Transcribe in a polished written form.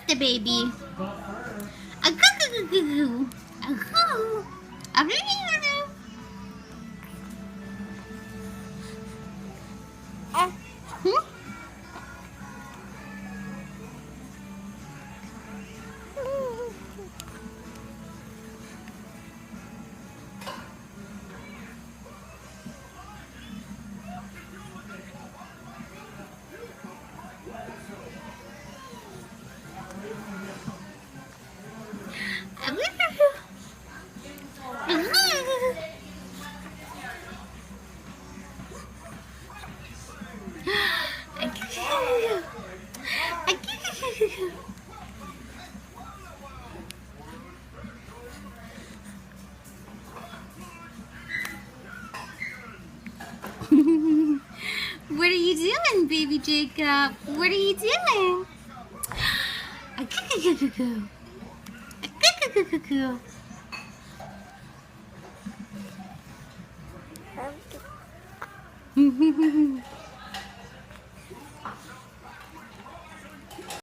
the baby. A goo goo goo goo goo. A goo. A goo goo goo. Hmm? A goo goo goo. A goo goo goo. A goo goo goo. A goo goo goo goo. What are you doing, baby Jacob? What are you doing? A goo goo goo goo. A goo goo goo goo. Goo.